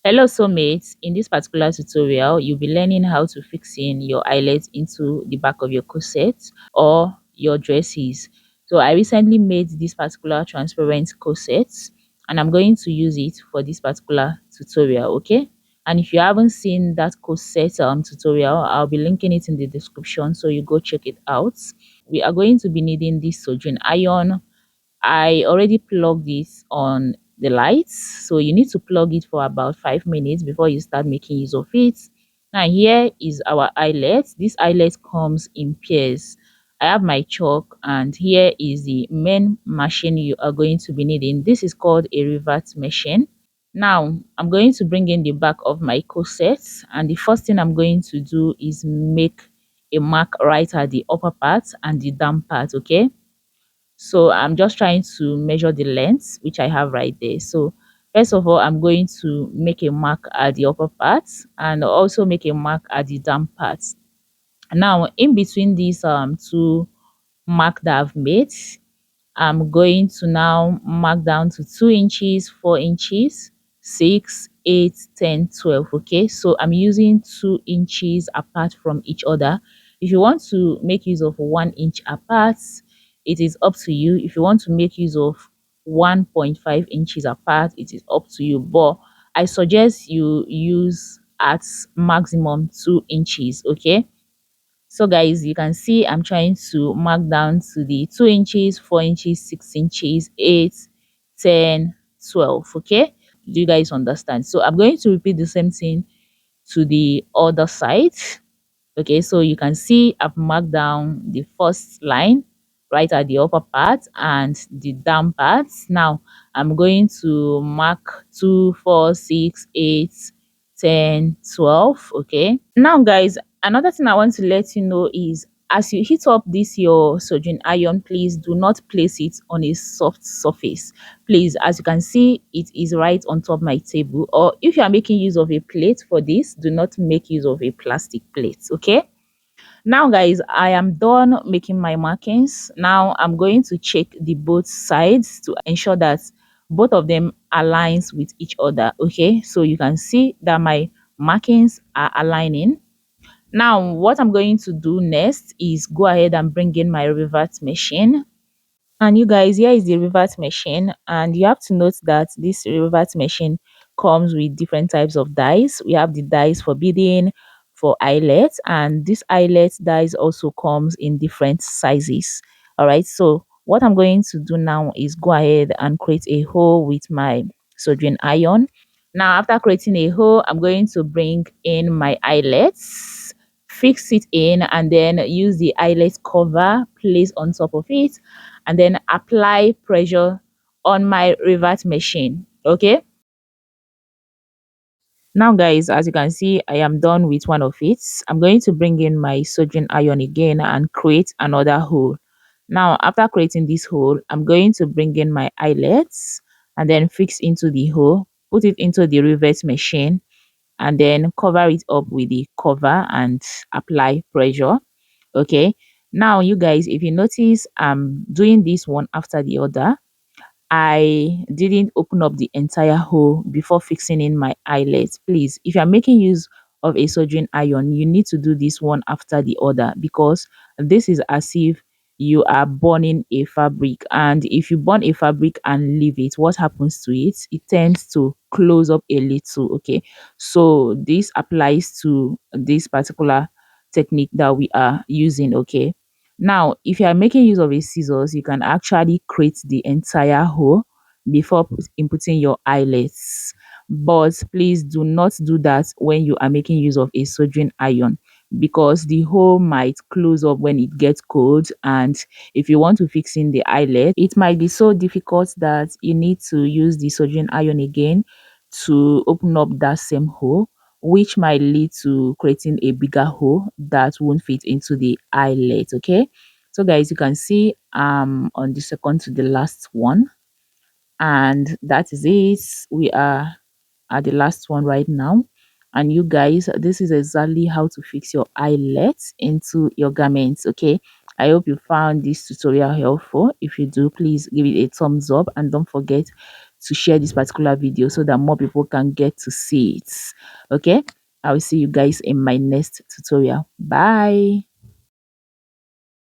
Hello soulmates, in this particular tutorial you'll be learning how to fix in your eyelet into the back of your corset or your dresses. So I recently made this particular transparent corset and I'm going to use it for this particular tutorial, okay? And if you haven't seen that corset tutorial, I'll be linking it in the description, so you go check it out. We are going to be needing this soldering iron. I already plugged this on the lights, so you need to plug it for about 5 minutes before you start making use of it. Now here is our eyelet. This eyelet comes in pairs. I have my chalk and here is the main machine you are going to be needing. This is called a rivet machine. Now I'm going to bring in the back of my corset, and the first thing I'm going to do is make a mark right at the upper part and the down part, okay? So I'm just trying to measure the length, which I have right there. So first of all, I'm going to make a mark at the upper part and also make a mark at the down part. Now, in between these two mark that I've made, I'm going to now mark down to 2 inches, 4 inches, 6, 8, 10, 12. Okay, so I'm using 2 inches apart from each other. If you want to make use of 1 inch apart, it is up to you. If you want to make use of 1.5 inches apart, it is up to you. But I suggest you use at maximum 2 inches. Okay, so guys, you can see I'm trying to mark down to the 2 inches, 4 inches, 6 inches, 8, 10, 12. Okay, do you guys understand? So I'm going to repeat the same thing to the other side. Okay, so you can see I've marked down the first line right at the upper part and the down part. Now I'm going to mark 2, 4, 6, 8, 10, 12. Okay, now guys, another thing I want to let you know is, as you heat up this your soldering iron, please do not place it on a soft surface. Please, as you can see, it is right on top my table. Or if you are making use of a plate for this, do not make use of a plastic plate. Okay, now guys, I am done making my markings. Now I'm going to check the both sides to ensure that both of them aligns with each other. Okay, so you can see that my markings are aligning. Now what I'm going to do next is go ahead and bring in my rivet machine. And you guys, here is the rivet machine, and you have to note that this rivet machine comes with different types of dies. We have the dies for beading, for eyelet, and this eyelet dies also comes in different sizes. All right, so what I'm going to do now is go ahead and create a hole with my soldering iron. Now after creating a hole, I'm going to bring in my eyelets, fix it in, and then use the eyelet cover, place on top of it, and then apply pressure on my rivet machine. Okay, now guys, as you can see, I am done with one of it. I'm going to bring in my soldering iron again and create another hole. Now after creating this hole, I'm going to bring in my eyelets and then fix into the hole, put it into the rivet machine, and then cover it up with the cover and apply pressure. Okay, now you guys, if you notice, I'm doing this one after the other. I didn't open up the entire hole before fixing in my eyelet. Please, if you're making use of a soldering iron, you need to do this one after the other, because this is as if you are burning a fabric. And if you burn a fabric and leave it, what happens to it? It tends to close up a little. Okay, so this applies to this particular technique that we are using. Okay, now, if you are making use of a scissors, you can actually create the entire hole before inputting your eyelets. But please do not do that when you are making use of a soldering iron, because the hole might close up when it gets cold. And if you want to fix in the eyelet, it might be so difficult that you need to use the soldering iron again to open up that same hole, which might lead to creating a bigger hole that won't fit into the eyelet. Okay, so guys, you can see on the second to the last one, and that is it. We are at the last one right now. And you guys, this is exactly how to fix your eyelets into your garments. Okay, I hope you found this tutorial helpful. If you do, please give it a thumbs up and don't forget to share this particular video so that more people can get to see it. Okay, I will see you guys in my next tutorial. Bye.